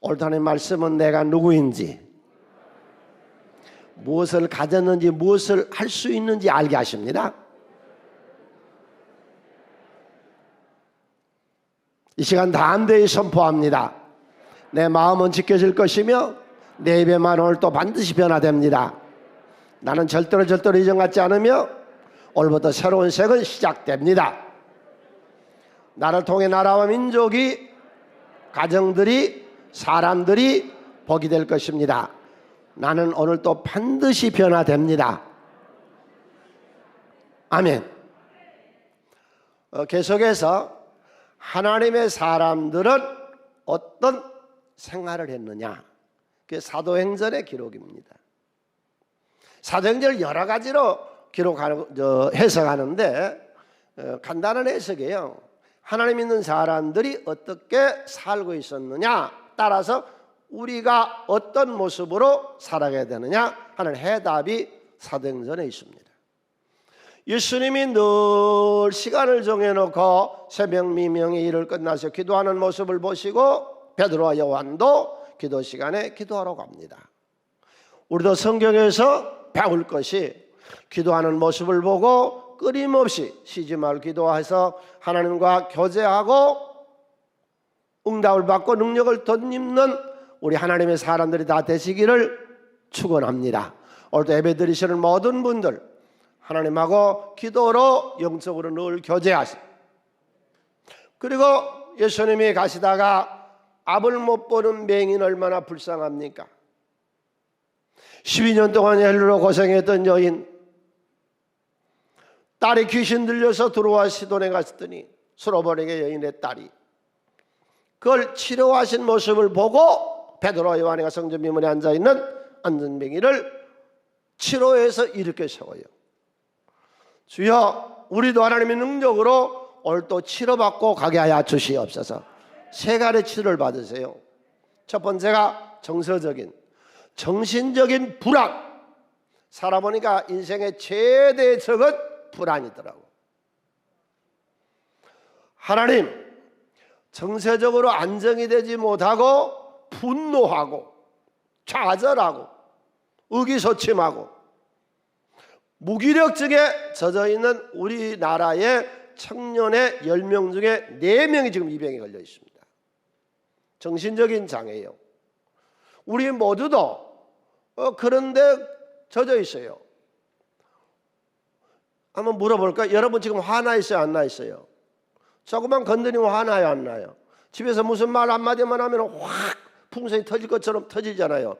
오늘 하나님 말씀은 내가 누구인지, 무엇을 가졌는지, 무엇을 할 수 있는지 알게 하십니다. 이 시간 담대히 선포합니다. 내 마음은 지켜질 것이며 내 입의 말은 오늘 또 반드시 변화됩니다. 나는 절대로 이전 같지 않으며 오늘부터 새로운 색은 시작됩니다. 나를 통해 나라와 민족이, 가정들이, 사람들이 복이 될 것입니다. 나는 오늘 또 반드시 변화됩니다. 아멘. 계속해서 하나님의 사람들은 어떤 생활을 했느냐, 그게 사도행전의 기록입니다. 사도행전을 여러 가지로 해석하는데 간단한 해석이에요. 하나님 믿는 사람들이 어떻게 살고 있었느냐 따라서 우리가 어떤 모습으로 살아가야 되느냐 하는 해답이 사도행전에 있습니다. 예수님이 늘 시간을 정해놓고 새벽 미명의 일을 끝나서 기도하는 모습을 보시고 베드로와 요한도 기도 시간에 기도하러 갑니다. 우리도 성경에서 배울 것이 기도하는 모습을 보고 끊임없이 쉬지 말고 기도해서 하나님과 교제하고 응답을 받고 능력을 덧입는 우리 하나님의 사람들이 다 되시기를 축원합니다. 오늘도 예배드리시는 모든 분들 하나님하고 기도로 영적으로 늘 교제하시고, 그리고 예수님이 가시다가 앞을 못 보는 맹인 얼마나 불쌍합니까? 12년 동안 헬루로 고생했던 여인, 딸이 귀신 들려서 들어와 시돈에 갔더니 수로보내게 여인의 딸이 그걸 치료하신 모습을 보고 베드로와 요한이가 성전 미문에 앉아있는 안전뱅이를 치료해서 일으켜 세워요. 주여, 우리도 하나님의 능력으로 오늘 또 치료받고 가게 하여 주시옵소서. 세 가지 치료를 받으세요. 첫 번째가 정서적인, 정신적인 불안. 살아보니까 인생의 최대의 적은 불안이더라고. 하나님, 정서적으로 안정이 되지 못하고 분노하고 좌절하고 의기소침하고 무기력증에 젖어있는 우리나라의 청년의 10명 중에 4명이 지금 이 병에 걸려 있습니다. 정신적인 장애예요. 우리 모두도 그런데 젖어 있어요. 한번 물어볼까요? 여러분 지금 화나 있어요? 안 나 있어요? 조금만 건드리면 화나요? 안 나요? 집에서 무슨 말 한마디만 하면 확 풍선이 터질 것처럼 터지잖아요.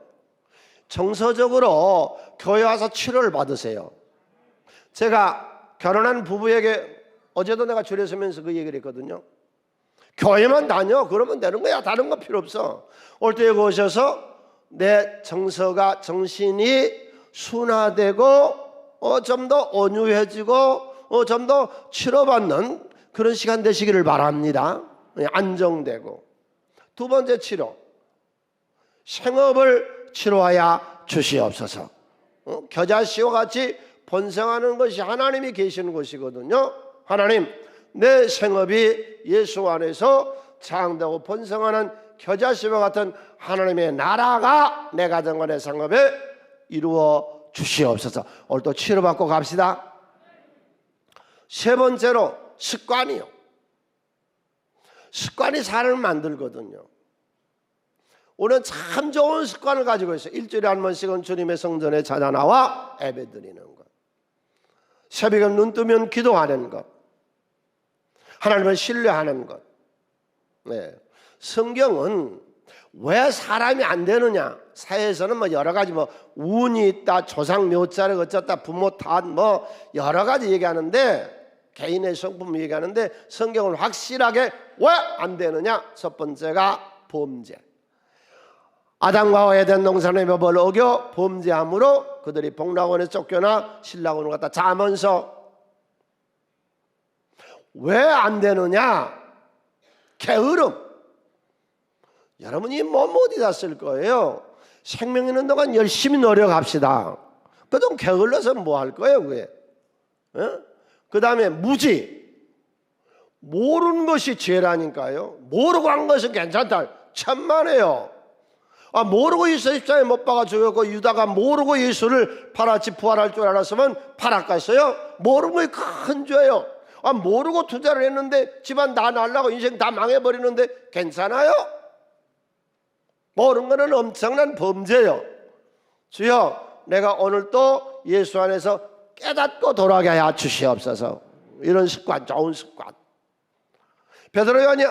정서적으로 교회 와서 치료를 받으세요. 제가 결혼한 부부에게 어제도 내가 줄에 서면서 그 얘기를 했거든요. 교회만 다녀 그러면 되는 거야. 다른 건 필요 없어. 올 때 여기 오셔서 내 정서가, 정신이 순화되고 좀 더 온유해지고 좀 더 치료받는 그런 시간 되시기를 바랍니다. 안정되고. 두 번째 치료, 생업을 치료하여 주시옵소서. 겨자씨와 같이 번성하는 것이 하나님이 계시는 것이거든요. 하나님, 내 생업이 예수 안에서 장대하고 번성하는 겨자씨와 같은 하나님의 나라가 내 가정과 내 생업에 이루어 주시옵소서. 오늘 또 치료받고 갑시다. 세 번째로 습관이요. 습관이 사람을 만들거든요. 우리는 참 좋은 습관을 가지고 있어요. 일주일에 한 번씩은 주님의 성전에 찾아 나와 예배드리는 것, 새벽에 눈 뜨면 기도하는 것, 하나님을 신뢰하는 것. 네. 성경은 왜 사람이 안 되느냐? 사회에서는 뭐 여러 가지 뭐 운이 있다, 조상 묘자를 어쩌다, 부모 탓 뭐 여러 가지 얘기하는데, 개인의 성품 얘기하는데 성경은 확실하게 왜 안 되느냐? 첫 번째가 범죄. 아담과 하와의 에덴 동산의 법을 어겨 범죄함으로 그들이 복락원에 쫓겨나 신락원으로 갔다 자면서. 왜 안 되느냐? 게으름. 여러분이 몸 어디다 쓸 거예요? 생명 있는 동안 열심히 노력합시다. 그동안 게을러서 뭐 할 거예요 그게? 그 다음에 무지. 모르는 것이 죄라니까요. 모르고 한 것은 괜찮다. 천만에요. 모르고 예수 십자가에 못 박아 죽였고 유다가 모르고 예수를 팔아치 부활할 줄 알았으면 팔았겠어요? 모르는 게 큰 죄예요. 모르고 투자를 했는데 집안 다 날라고 인생 다 망해버리는데 괜찮아요? 모르는 거는 엄청난 범죄예요. 주여, 내가 오늘 또 예수 안에서 깨닫고 돌아가게 하여 주시옵소서. 이런 습관, 좋은 습관. 베드로 요한이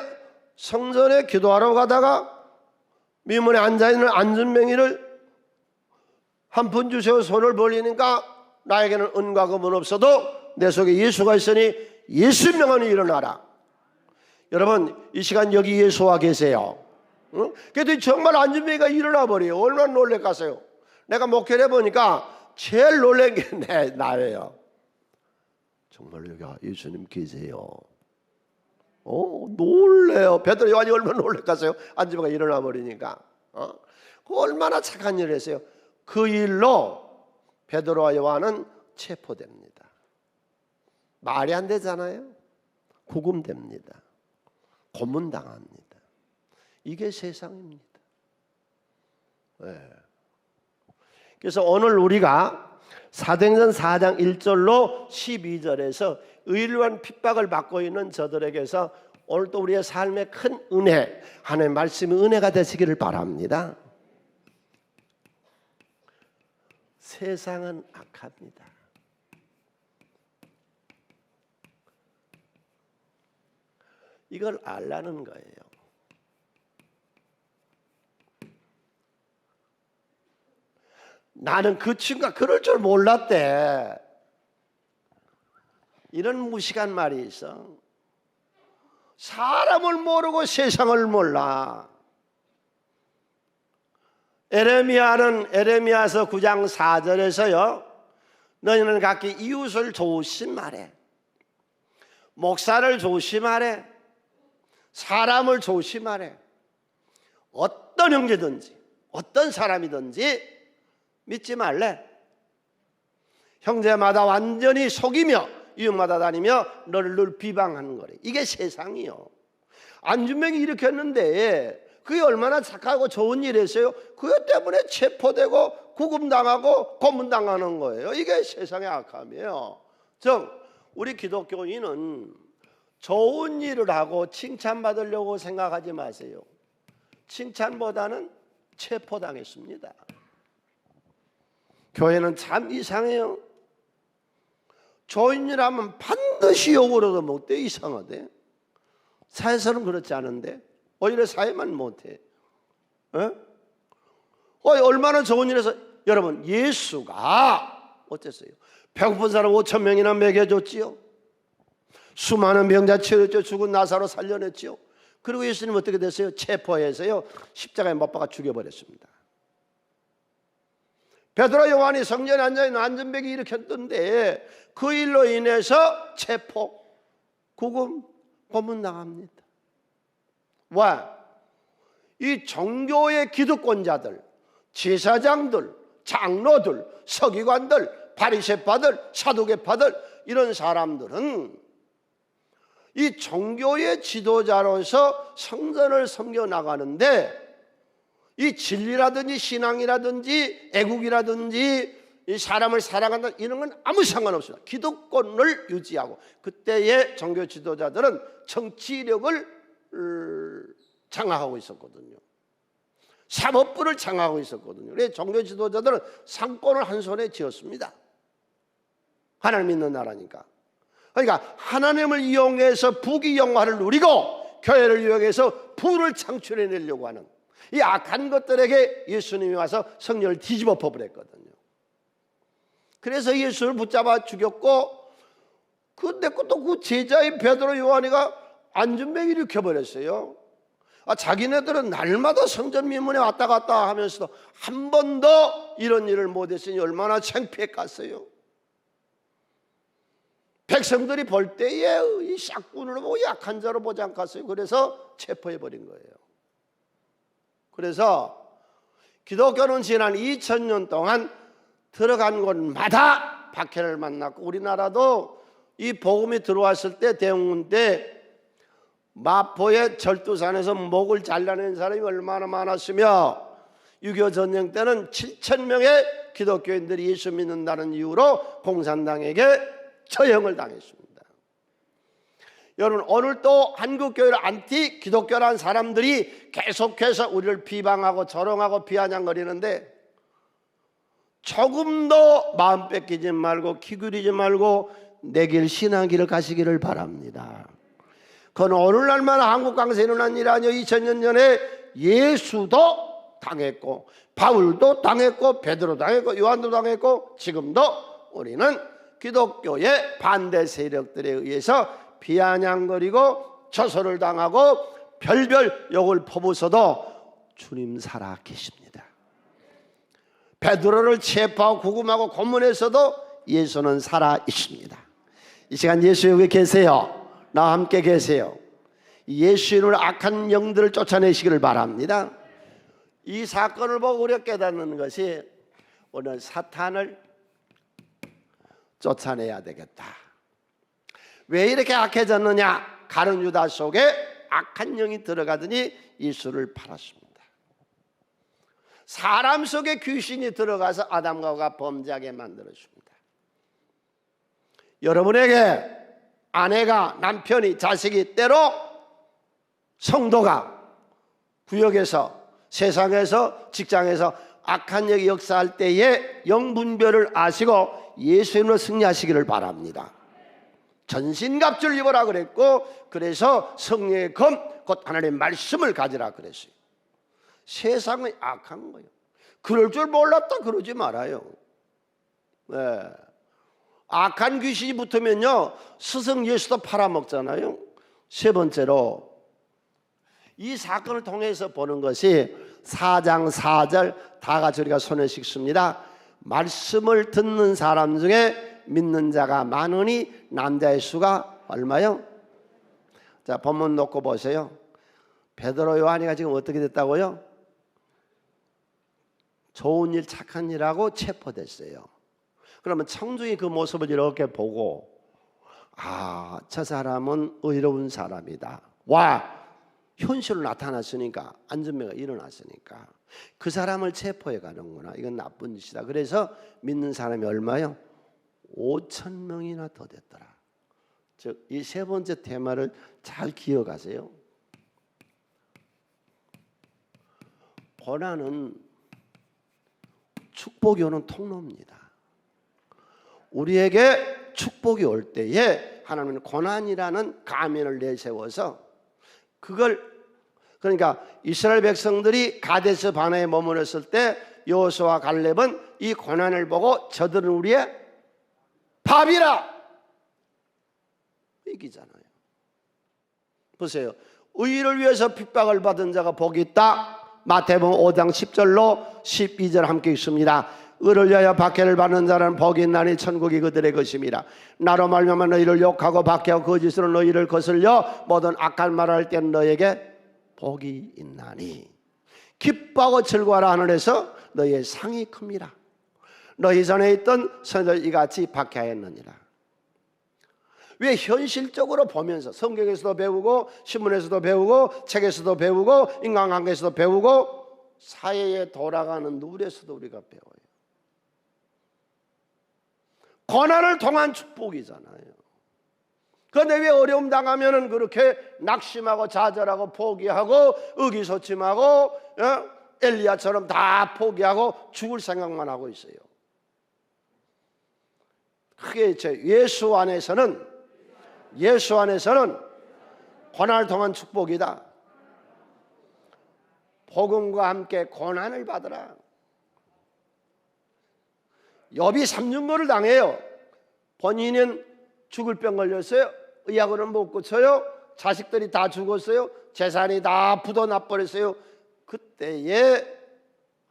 성전에 기도하러 가다가 미문에 앉아있는 안전뱅이를 한 푼 주세요 손을 벌리니까 나에게는 은과 금은 없어도 내 속에 예수가 있으니 예수 명하니 일어나라. 여러분, 이 시간 여기 예수와 계세요. 응? 그래도 정말 안전뱅이가 일어나 버려요. 얼마나 놀랄까요? 내가 목회를 해보니까 제일 놀란 게 나예요. 정말로 여기 예수님 계세요. 놀래요. 베드로 요한이 얼마나 놀랄까요? 안전뱅이가 일어나 버리니까. 그 얼마나 착한 일을 했어요. 그 일로 베드로와 요한은 체포됩니다. 말이 안 되잖아요. 구금됩니다. 고문당합니다. 이게 세상입니다. 네. 그래서 오늘 우리가 사도행전 4장 1절로 12절에서 의로한 핍박을 받고 있는 저들에게서 오늘 또 우리의 삶의 큰 은혜, 하나님의 말씀의 은혜가 되시기를 바랍니다. 세상은 악합니다. 이걸 알라는 거예요. 나는 그 친구가 그럴 줄 몰랐대. 이런 무식한 말이 있어. 사람을 모르고 세상을 몰라. 에레미야는 에레미야서 9장 4절에서요, 너희는 각기 이웃을 조심하래, 목사를 조심하래, 사람을 조심하래. 어떤 형제든지 어떤 사람이든지 믿지 말래. 형제마다 완전히 속이며 이웃마다 다니며 너를 늘 비방하는 거래. 이게 세상이요. 안준명이 이렇게 했는데 그게 얼마나 착하고 좋은 일이었어요? 그것 때문에 체포되고 구금당하고 고문당하는 거예요. 이게 세상의 악함이에요. 즉 우리 기독교인은 좋은 일을 하고 칭찬받으려고 생각하지 마세요. 칭찬보다는 체포당했습니다. 교회는 참 이상해요. 좋은 일 하면 반드시 욕을 얻어먹대. 이상하대. 사회에서는 그렇지 않은데 오히려 사회만 못해. 얼마나 좋은 일해서. 여러분, 예수가 어땠어요? 배고픈 사람 5천 명이나 먹여줬지요. 수많은 병자 치료했죠. 죽은 나사로 살려냈지요. 그리고 예수님 어떻게 됐어요? 체포해서요 십자가에 못 박아 죽여버렸습니다. 베드로 요한이 성전에 앉아있는 안전뱅이 일으켰던데 그 일로 인해서 체포, 구금, 고문당합니다. 왜? 이 종교의 기득권자들, 제사장들, 장로들, 서기관들, 바리새파들, 사두개파들, 이런 사람들은 이 종교의 지도자로서 성전을 섬겨 나가는데 이 진리라든지 신앙이라든지 애국이라든지 이 사람을 사랑한다 이런 건 아무 상관없습니다. 기득권을 유지하고, 그때의 종교 지도자들은 정치력을 장악하고 있었거든요. 사법부를 장악하고 있었거든요. 그래서 종교 지도자들은 상권을 한 손에 쥐었습니다. 하나님 믿는 나라니까. 그러니까 하나님을 이용해서 부귀영화를 누리고 교회를 이용해서 부를 창출해내려고 하는 이 악한 것들에게 예수님이 와서 성령을 뒤집어 버렸거든요. 그래서 예수를 붙잡아 죽였고, 근데 또 그 제자인 베드로 요한이가 안전뱅이 일으켜버렸어요. 자기네들은 날마다 성전 미문에 왔다 갔다 하면서도 한 번도 이런 일을 못했으니 얼마나 창피했겠어요. 백성들이 볼 때에 이 싹군으로 보고 약한 자로 보지 않겠어요. 그래서 체포해버린 거예요. 그래서 기독교는 지난 2000년 동안 들어간 곳마다 박해를 만났고, 우리나라도 이 복음이 들어왔을 때 대웅군 때 마포의 절두산에서 목을 잘라낸 사람이 얼마나 많았으며 6.25 전쟁 때는 7,000명의 기독교인들이 예수 믿는다는 이유로 공산당에게 처형을 당했습니다. 여러분, 오늘 또 한국교회를 안티 기독교라는 사람들이 계속해서 우리를 비방하고 조롱하고 비아냥거리는데, 조금 더 마음 뺏기지 말고 기울이지 말고 내 길 신앙 길을 가시기를 바랍니다. 그건 오늘날만 한국 강세에 일어난 일 아니요. 2000년 전에 예수도 당했고 바울도 당했고 베드로 당했고 요한도 당했고 지금도 우리는 기독교의 반대 세력들에 의해서 비아냥거리고 처소를 당하고 별별 욕을 퍼부어도 주님 살아 계십니다. 베드로를 체포하고 구금하고 고문해서도 예수는 살아 있습니다. 이 시간 예수 여기 계세요. 나와 함께 계세요. 예수 이름으로 악한 영들을 쫓아내시기를 바랍니다. 이 사건을 보고 우리가 깨닫는 것이 오늘 사탄을 쫓아내야 되겠다. 왜 이렇게 악해졌느냐? 가룟 유다 속에 악한 영이 들어가더니 예수를 팔았습니다. 사람 속에 귀신이 들어가서 아담과 하와가 범죄하게 만들었습니다. 여러분에게 아내가, 남편이, 자식이, 때로 성도가 구역에서, 세상에서, 직장에서 악한 영이 역사할 때에 영분별을 아시고 예수님으로 승리하시기를 바랍니다. 전신갑주를 입어라 그랬고, 그래서 성령의 검, 곧 하나님의 말씀을 가지라 그랬어요. 세상은 악한 거예요. 그럴 줄 몰랐다 그러지 말아요. 네. 악한 귀신이 붙으면요 스승 예수도 팔아먹잖아요. 세 번째로 이 사건을 통해서 보는 것이 4장 4절 다 같이 우리가 손을 씻습니다. 말씀을 듣는 사람 중에 믿는 자가 많으니 남자의 수가 얼마요? 자, 본문 놓고 보세요. 베드로 요한이가 지금 어떻게 됐다고요? 좋은 일 착한 일하고 체포됐어요. 그러면 청중이 그 모습을 이렇게 보고, 아, 저 사람은 의로운 사람이다. 와, 현실로 나타났으니까, 안전매가 일어났으니까 그 사람을 체포해 가는구나. 이건 나쁜 짓이다. 그래서 믿는 사람이 얼마요? 5,000명이나 더 됐더라. 즉, 이 세 번째 테마를 잘 기억하세요. 고난은 축복이 오는 통로입니다. 우리에게 축복이 올 때에 하나님은 고난이라는 가면을 내세워서 그걸, 그러니까 이스라엘 백성들이 가데스 바네에 머물렀을 때 여호수아와 갈렙은 이 고난을 보고 저들은 우리의 밥이라 이기잖아요. 보세요. 의를 위해서 핍박을 받은 자가 복이 있다. 마태복음 5장 10절로 12절 함께 읽습니다. 의를 위하여 박해를 받는 자는 복이 있나니 천국이 그들의 것입니다. 나로 말미암아 너희를 욕하고 박해하고 거짓으로 너희를 거슬려 모든 악한 말을 할 때는 너에게 복이 있나니 기뻐하고 즐거워하라. 하늘에서 너희의 상이 큽니다. 너희 전에 있던 선들 이같이 박해하였느니라. 왜? 현실적으로 보면서 성경에서도 배우고 신문에서도 배우고 책에서도 배우고 인간관계에서도 배우고 사회에 돌아가는 누구에서도 우리가 배워요. 고난을 통한 축복이잖아요. 그런데 왜 어려움 당하면은 그렇게 낙심하고 좌절하고 포기하고 의기소침하고 엘리야처럼 다 포기하고 죽을 생각만 하고 있어요. 크게 예수 안에서는 고난을 통한 축복이다. 복음과 함께 고난을 받으라. 욥이 3중고를 당해요. 본인은 죽을 병 걸렸어요. 의학으로는 못 고쳐요. 자식들이 다 죽었어요. 재산이 다 부도나버렸어요. 그때에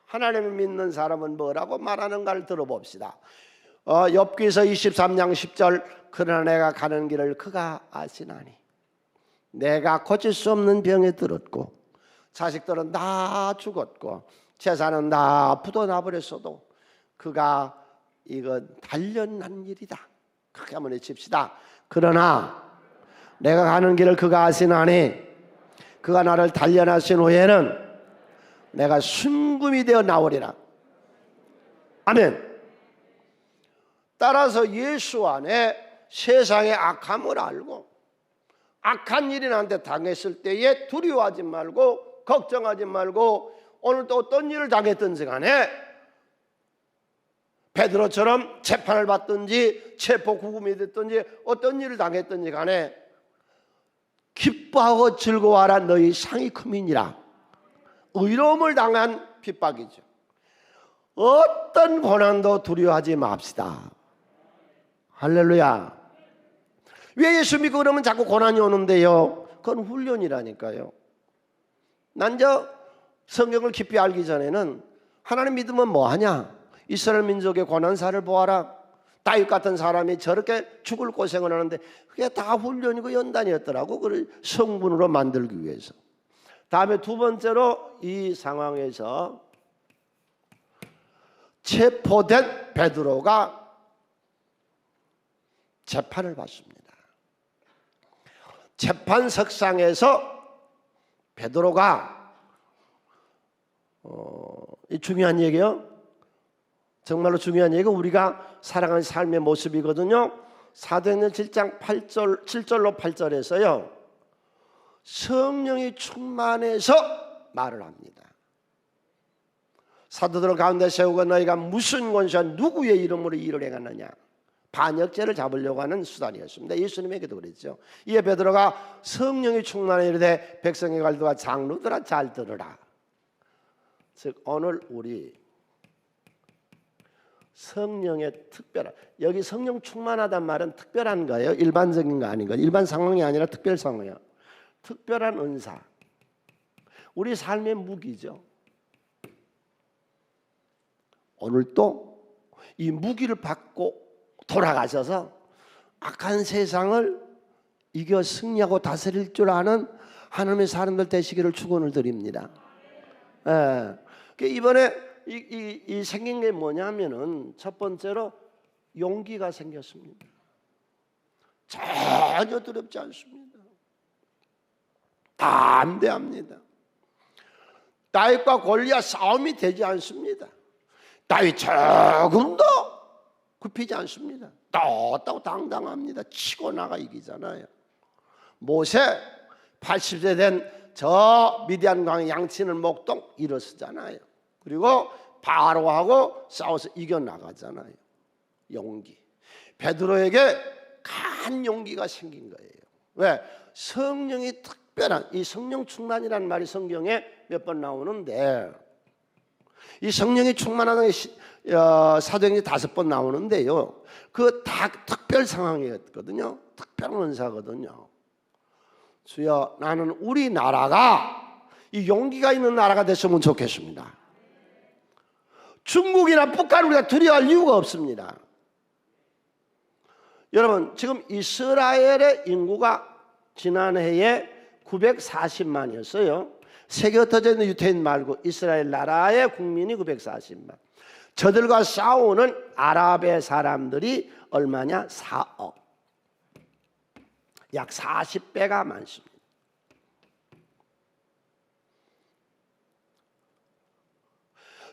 하나님을 믿는 사람은 뭐라고 말하는가를 들어봅시다. 욥기서 23장 10절 그러나 내가 가는 길을 그가 아시나니 내가 고칠 수 없는 병에 들었고 자식들은 다 죽었고 재산은 다 부도나버렸어도 그가 이건 단련한 일이다. 그렇게 한번 외칩시다. 그러나 내가 가는 길을 그가 아시나니 그가 나를 단련하신 후에는 내가 순금이 되어 나오리라. 아멘. 따라서 예수 안에 세상의 악함을 알고 악한 일이 나한테 당했을 때에 두려워하지 말고 걱정하지 말고 오늘 또 어떤 일을 당했든지 간에 베드로처럼 재판을 받든지 체포 구금이 됐든지 어떤 일을 당했든지 간에 기뻐하고 즐거워하라. 너희 상이 크민이라. 의로움을 당한 핍박이죠. 어떤 고난도 두려워하지 맙시다. 할렐루야. 왜 예수 믿고 그러면 자꾸 고난이 오는데요? 그건 훈련이라니까요. 난 성경을 깊이 알기 전에는 하나님 믿으면 뭐하냐? 이스라엘 민족의 고난사를 보아라. 다윗 같은 사람이 저렇게 죽을 고생을 하는데 그게 다 훈련이고 연단이었더라고. 그걸 성분으로 만들기 위해서. 다음에 두 번째로 이 상황에서 체포된 베드로가 재판을 받습니다. 재판석상에서 베드로가 이 중요한 얘기요. 정말로 중요한 얘기가 우리가 살아가는 삶의 모습이거든요. 사도행전 7장 7절로 8절에서요. 성령이 충만해서 말을 합니다. 사도들 가운데 세우고 너희가 무슨 권세와 누구의 이름으로 일을 행하느냐. 반역죄를 잡으려고 하는 수단이었습니다. 예수님에게도 그랬죠. 이에 베드로가 성령이 충만해 이르되 백성의 관리와 장로들아 잘 들으라. 즉 오늘 우리 성령의 특별한, 여기 성령 충만하단 말은 특별한 거예요. 일반적인 거 아닌 거예요. 일반 상황이 아니라 특별 상황이에요. 특별한 은사, 우리 삶의 무기죠. 오늘 또 이 무기를 받고 돌아가셔서 악한 세상을 이겨 승리하고 다스릴 줄 아는 하나님의 사람들 되시기를 축원을 드립니다. 이번에 이 생긴 게 뭐냐면은 첫 번째로 용기가 생겼습니다. 전혀 두렵지 않습니다. 담대합니다. 다윗과 골리앗 싸움이 되지 않습니다. 다윗 조금도 굽히지 않습니다. 떳떳 당당합니다. 치고 나가 이기잖아요. 모세 80세 된 저 미디안 광 양치는 목동 일어서잖아요. 그리고 바로하고 싸워서 이겨나가잖아요. 용기. 베드로에게 간 용기가 생긴 거예요. 왜? 성령이 특별한, 이 성령 충만이라는 말이 성경에 몇 번 나오는데 이 성령이 충만하다는 사도행전이 5번 나오는데요. 그 다 특별 상황이었거든요. 특별한 은사거든요. 주여, 나는 우리나라가 이 용기가 있는 나라가 됐으면 좋겠습니다. 중국이나 북한을 우리가 두려워할 이유가 없습니다. 여러분, 지금 이스라엘의 인구가 지난해에 940만이었어요. 세계 흩어져 있는 유태인 말고 이스라엘 나라의 국민이 940만. 저들과 싸우는 아랍의 사람들이 얼마냐? 4억. 약 40배가 많습니다.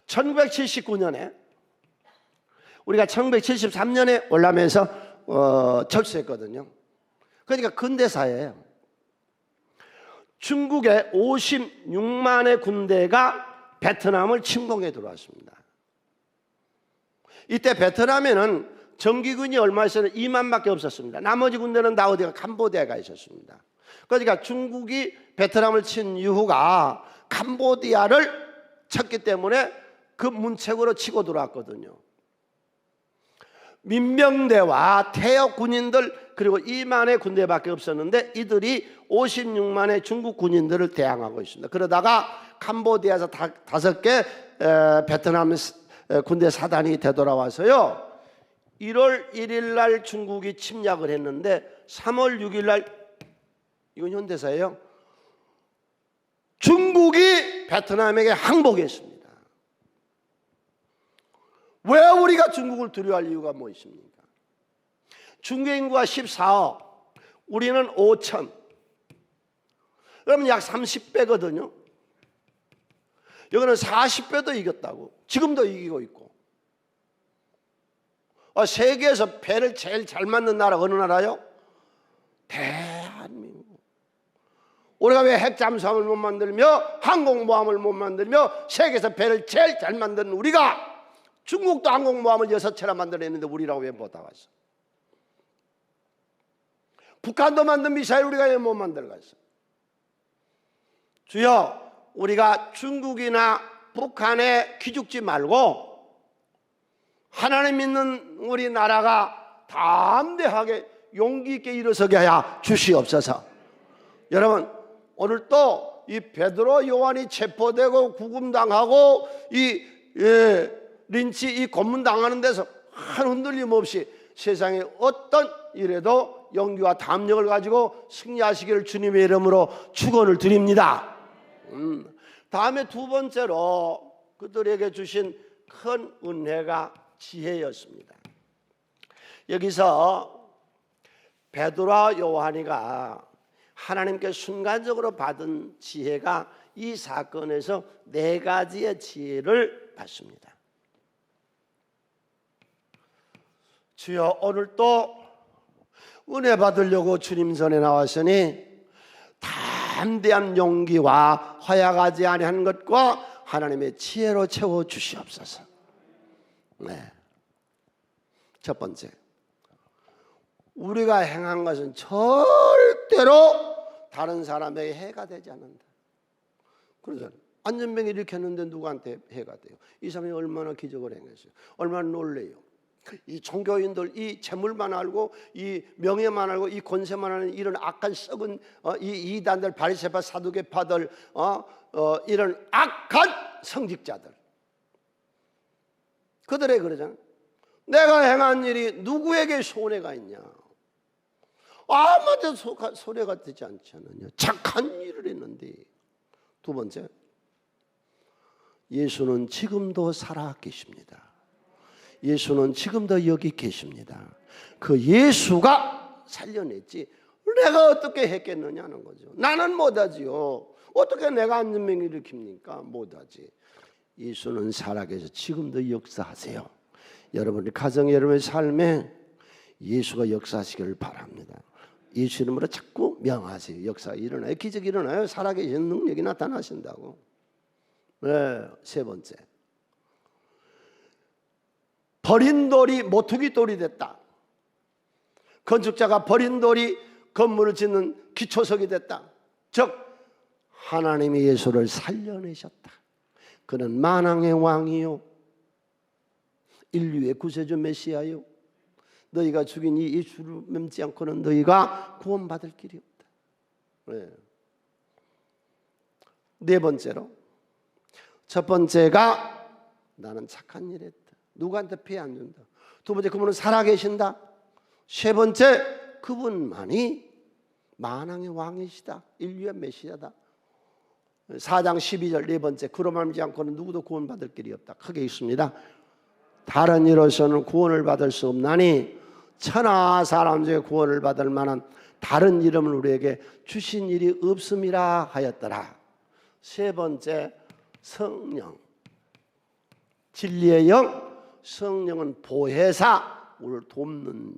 (1979년에) 우리가 1973년에 올라면서 철수했거든요. 그러니까 근대사예요. 중국의 56만의 군대가 베트남을 침공해 들어왔습니다. 이때 베트남에는 정기군이 얼마 있었는데 2만밖에 없었습니다. 나머지 군대는 다 어디가 캄보디아가 있었습니다. 그러니까 중국이 베트남을 친 이유가 캄보디아를 쳤기 때문에 그 문책으로 치고 들어왔거든요. 민병대와 태역 군인들 그리고 2만의 군대밖에 없었는데 이들이 56만의 중국 군인들을 대항하고 있습니다. 그러다가 캄보디아에서 5개 베트남 군대 사단이 되돌아와서요. 1월 1일 날 중국이 침략을 했는데 3월 6일 날, 이건 현대사예요, 중국이 베트남에게 항복했습니다. 왜 우리가 중국을 두려워할 이유가 뭐 있습니까? 중국의 인구가 14억, 우리는 5천. 그러면 약 30배거든요. 여기는 40배도 이겼다고. 지금도 이기고 있고. 세계에서 배를 제일 잘 만든 나라 어느 나라요? 대한민국. 우리가 왜 핵잠수함을 못 만들며 항공모함을 못 만들며 세계에서 배를 제일 잘 만든 우리가 중국도 항공모함을 6채나 만들어냈는데 우리라고 왜 못하겠어? 북한도 만든 미사일 우리가 왜 못 만들겠어? 주여, 우리가 중국이나 북한에 기죽지 말고 하나님 믿는 우리나라가 담대하게 용기 있게 일어서게 하여 주시옵소서. 여러분, 오늘 또 이 베드로 요한이 체포되고 구금당하고 이 린치 이 고문당하는 데서 한 흔들림 없이 세상에 어떤 일에도 용기와 담력을 가지고 승리하시기를 주님의 이름으로 축원을 드립니다. 다음에 두 번째로 그들에게 주신 큰 은혜가 지혜였습니다. 여기서 베드로와 요한이가 하나님께 순간적으로 받은 지혜가 이 사건에서 4가지의 지혜를 받습니다. 주여, 오늘 또 은혜 받으려고 주님 전에 나왔으니 담대한 용기와 허약하지 아니한 것과 하나님의 지혜로 채워 주시옵소서. 네. 첫 번째, 우리가 행한 것은 절대로 다른 사람에게 해가 되지 않는다. 그러잖아요. 안전병이 일으켰는데 누구한테 해가 돼요? 이 사람이 얼마나 기적을 행했어요? 얼마나 놀래요? 이 종교인들, 이 재물만 알고, 이 명예만 알고, 이 권세만 하는 이런 악한 썩은 이 이단들, 바리새파 사두개파들, 이런 악한 성직자들, 그들의 그러잖아요. 내가 행한 일이 누구에게 손해가 있냐? 아무도 손해가 되지 않지 않느냐? 착한 일을 했는데. 두 번째, 예수는 지금도 살아 계십니다. 예수는 지금도 여기 계십니다. 그 예수가 살려냈지 내가 어떻게 했겠느냐는 거죠. 나는 못하지요. 어떻게 내가 안전병 일으킵니까? 못하지. 예수는 살아계셔 지금도 역사하세요. 여러분의 가정, 여러분의 삶에 예수가 역사하시기를 바랍니다. 예수 이름으로 자꾸 명하세요. 역사 일어나요. 기적이 일어나요. 살아계신 능력이 나타나신다고. 네, 세 번째, 버린 돌이 모퉁이 돌이 됐다. 건축자가 버린 돌이 건물을 짓는 기초석이 됐다. 즉 하나님이 예수를 살려내셨다. 그는 만왕의 왕이요, 인류의 구세주 메시아요, 너희가 죽인 이 예수를 맴지 않고는 너희가 구원받을 길이 없다. 네. 네 번째로, 첫 번째가 나는 착한 일 했다. 누구한테 피해 안 준다. 두 번째, 그분은 살아계신다. 세 번째, 그분만이 만왕의 왕이시다. 인류의 메시아다. 4장 12절 네 번째, 그로 말미지 않고는 누구도 구원받을 길이 없다. 크게 있습니다. 다른 이로서는 구원을 받을 수 없나니 천하 사람 중에 구원을 받을 만한 다른 이름을 우리에게 주신 일이 없음이라 하였더라. 세 번째, 성령, 진리의 영. 성령은 보혜사, 우리를 돕는.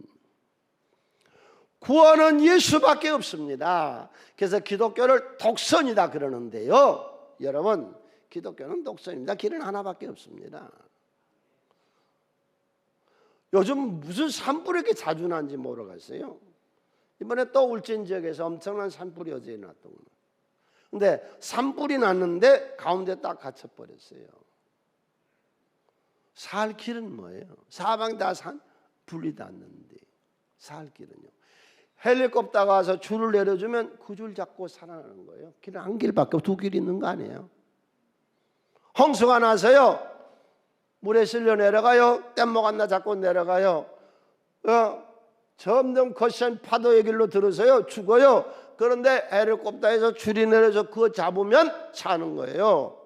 구원은 예수밖에 없습니다. 그래서 기독교를 독선이다 그러는데요, 여러분, 기독교는 독선입니다. 길은 하나밖에 없습니다. 요즘 무슨 산불이 이렇게 자주 난지 모르겠어요. 이번에 또 울진 지역에서 엄청난 산불이 어제 났던 거예요. 근데 산불이 났는데 가운데 딱 갇혀버렸어요. 살 길은 뭐예요? 사방 다 산, 불이 났는데 살 길은요. 헬리콥터가 와서 줄을 내려주면 그 줄 잡고 살아나는 거예요. 길은 한 길밖에 두 길 있는 거 아니에요? 홍수가 나서요, 물에 실려 내려가요. 뗏목 하나 잡고 내려가요. 점점 거센 파도의 길로 들어서요 죽어요. 그런데 헬리콥터에서 줄이 내려서 그거 잡으면 사는 거예요.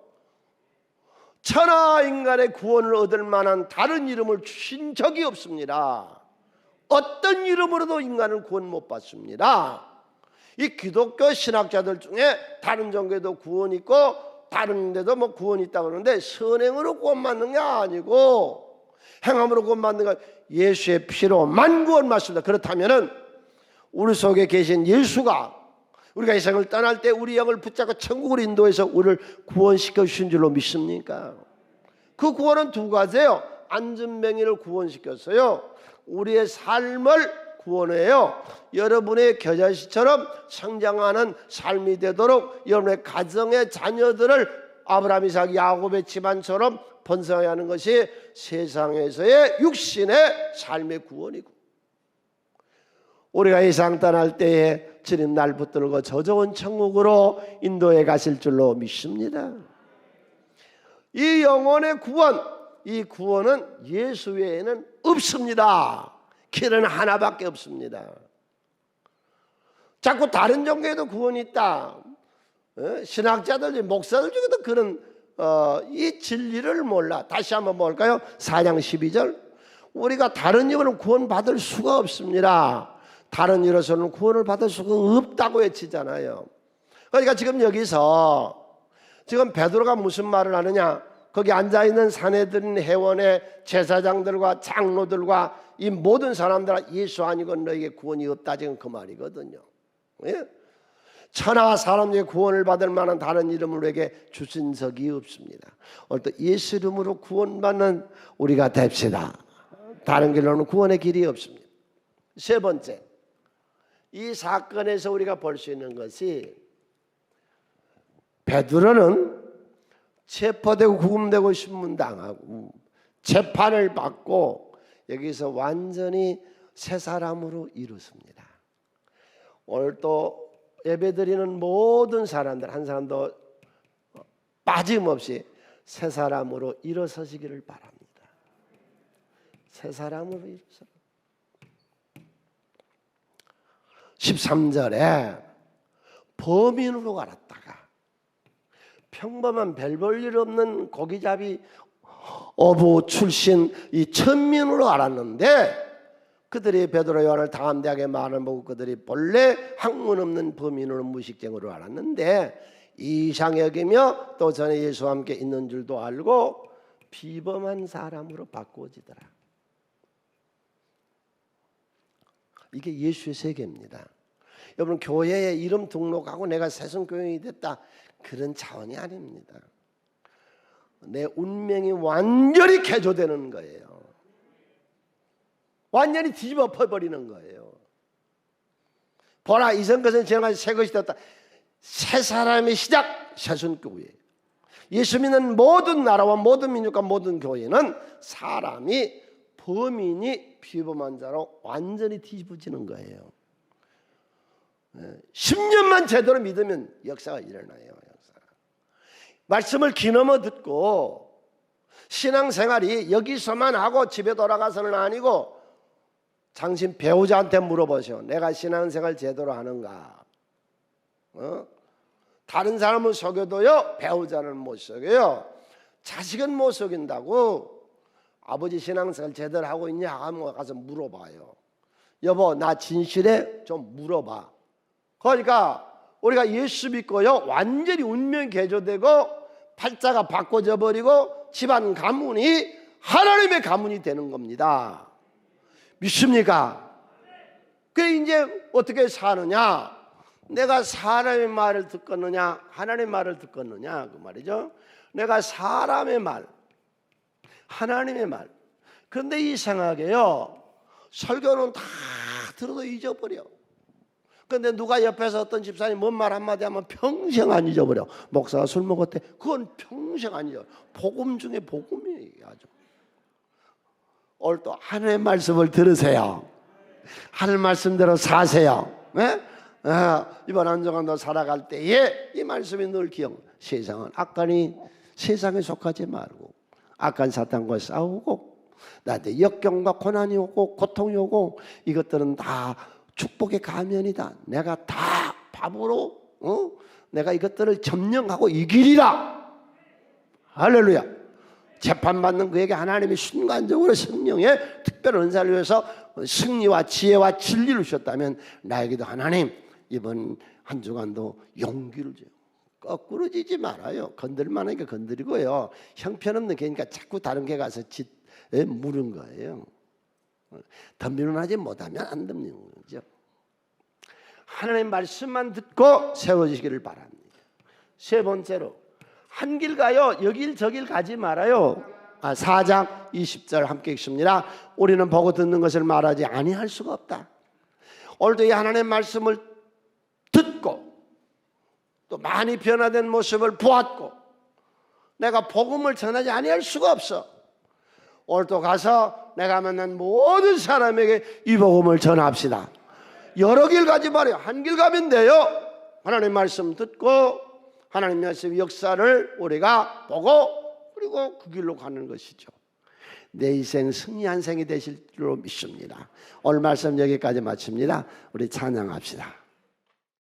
천하 인간의 구원을 얻을 만한 다른 이름을 주신 적이 없습니다. 어떤 이름으로도 인간은 구원 못 받습니다. 이 기독교 신학자들 중에 다른 종교에도 구원 있고 다른 데도 뭐 구원이 있다고 그러는데 선행으로 구원받는 게 아니고 행함으로 구원받는 게 예수의 피로만 구원받습니다. 그렇다면은 우리 속에 계신 예수가 우리가 이 세상을 떠날 때 우리 영을 붙잡고 천국으로 인도해서 우리를 구원시켜 주신 줄로 믿습니까? 그 구원은 두 가지예요. 안전병이를 구원시켰어요. 우리의 삶을 구원해요. 여러분의 겨자씨처럼 성장하는 삶이 되도록 여러분의 가정의 자녀들을 아브라함, 이삭, 야곱의 집안처럼 번성하게 하는 것이 세상에서의 육신의 삶의 구원이고, 우리가 이 세상 떠날 때에 주님 날 붙들고 저 좋은 천국으로 인도해 가실 줄로 믿습니다. 이 영혼의 구원, 이 구원은 예수 외에는 없습니다. 길은 하나밖에 없습니다. 자꾸 다른 종교에도 구원이 있다. 신학자들, 목사들 중에도 그런 이 진리를 몰라. 다시 한번 볼까요? 4장 12절. 우리가 다른 이유로는 구원받을 수가 없습니다. 다른 이유로서는 구원을 받을 수가 없다고 외치잖아요. 그러니까 지금 여기서 지금 베드로가 무슨 말을 하느냐? 거기 앉아있는 산헤드린 회원의 제사장들과 장로들과 이 모든 사람들아, 예수 아니고 너에게 구원이 없다, 지금 그 말이거든요. 예? 천하 사람 중에 구원을 받을 만한 다른 이름을 우리에게 주신 적이 없습니다. 오늘 또 예수 이름으로 구원받는 우리가 됩시다. 다른 길로는 구원의 길이 없습니다. 세 번째, 이 사건에서 우리가 볼 수 있는 것이 베드로는 체포되고 구금되고 신문당하고 재판을 받고 여기서 완전히 새 사람으로 이루습니다. 오늘 또 예배드리는 모든 사람들 한 사람도 빠짐없이 새 사람으로 일어서시기를 바랍니다. 새 사람으로 일어서. 13절에 범인으로 갈았다가 평범한 별 볼 일 없는 고기잡이 어부 출신 이 천민으로 알았는데, 그들이 베드로 요한을 당함대하게 말을 보고 그들이 본래 학문 없는 범인으로 무식쟁으로 알았는데 이상 여기며 또 전에 예수와 함께 있는 줄도 알고 비범한 사람으로 바꾸어지더라. 이게 예수의 세계입니다. 여러분, 교회에 이름 등록하고 내가 새성교인이 됐다, 그런 차원이 아닙니다. 내 운명이 완전히 개조되는 거예요. 완전히 뒤집어 버리는 거예요. 보라, 이전 것은 지나가서 새 것이 되었다. 새 사람의 시작, 새순교회. 예수 믿는 모든 나라와 모든 민족과 모든 교회는 사람이, 범인이 비범한 자로 완전히 뒤집어지는 거예요. 10년만 제대로 믿으면 역사가 일어나요. 말씀을 귀넘어 듣고 신앙생활이 여기서만 하고 집에 돌아가서는 아니고, 당신 배우자한테 물어보세요. 내가 신앙생활 제대로 하는가? 다른 사람은 속여도요, 배우자는 못 속여요. 자식은 못 속인다고. 아버지 신앙생활 제대로 하고 있냐 하면 가서 물어봐요. 여보, 나 진실해? 좀 물어봐. 그러니까 우리가 예수 믿고요, 완전히 운명이 개조되고 팔자가 바꿔져 버리고 집안 가문이 하나님의 가문이 되는 겁니다. 믿습니까? 그래 이제 어떻게 사느냐? 내가 사람의 말을 듣겠느냐, 하나님의 말을 듣겠느냐, 그 말이죠. 내가 사람의 말, 하나님의 말. 그런데 이상하게요, 설교는 다 들어도 잊어버려. 그런데 누가 옆에서 어떤 집사님 뭔 말 한마디 하면 평생 안 잊어버려. 목사가 술 먹었대. 그건 평생 안 잊어버려. 복음 중에 복음이에요. 아주. 오늘 또 하나님의 말씀을 들으세요. 하나님 말씀대로 사세요. 네? 이번 한 주간도 살아갈 때에 이 말씀이 늘 기억. 세상은 악간이 세상에 속하지 말고 악한 사탄과 싸우고 나한테 역경과 고난이 오고 고통이 오고 이것들은 다 축복의 가면이다. 내가 다 밥으로 내가 이것들을 점령하고 이기리라. 할렐루야. 재판받는 그에게 하나님이 순간적으로 성령의 특별한 은사를 위해서 승리와 지혜와 진리를 주셨다면 나에게도 하나님 이번 한 주간도 용기를 줘요. 거꾸로지지 말아요. 건들만하니까 건드리고요. 형편없는 개니까 자꾸 다른 개 가서 물은 거예요. 덤비는하지 못하면 안 덤비는 거죠. 하나님의 말씀만 듣고 세워지기를 바랍니다. 세 번째로 한 길 가요. 여길 저길 가지 말아요. 4장 20절 함께 읽습니다. 우리는 보고 듣는 것을 말하지 아니할 수가 없다. 오늘도 이 하나님의 말씀을 듣고 또 많이 변화된 모습을 보았고 내가 복음을 전하지 아니할 수가 없어. 오늘도 가서 내가 만난 모든 사람에게 이 복음을 전합시다. 여러 길 가지 말아요. 한 길 가면 돼요. 하나님 말씀 듣고 하나님 말씀 역사를 우리가 보고 그리고 그 길로 가는 것이죠. 내 인생 승리한 생이 되실 줄로 믿습니다. 오늘 말씀 여기까지 마칩니다. 우리 찬양합시다.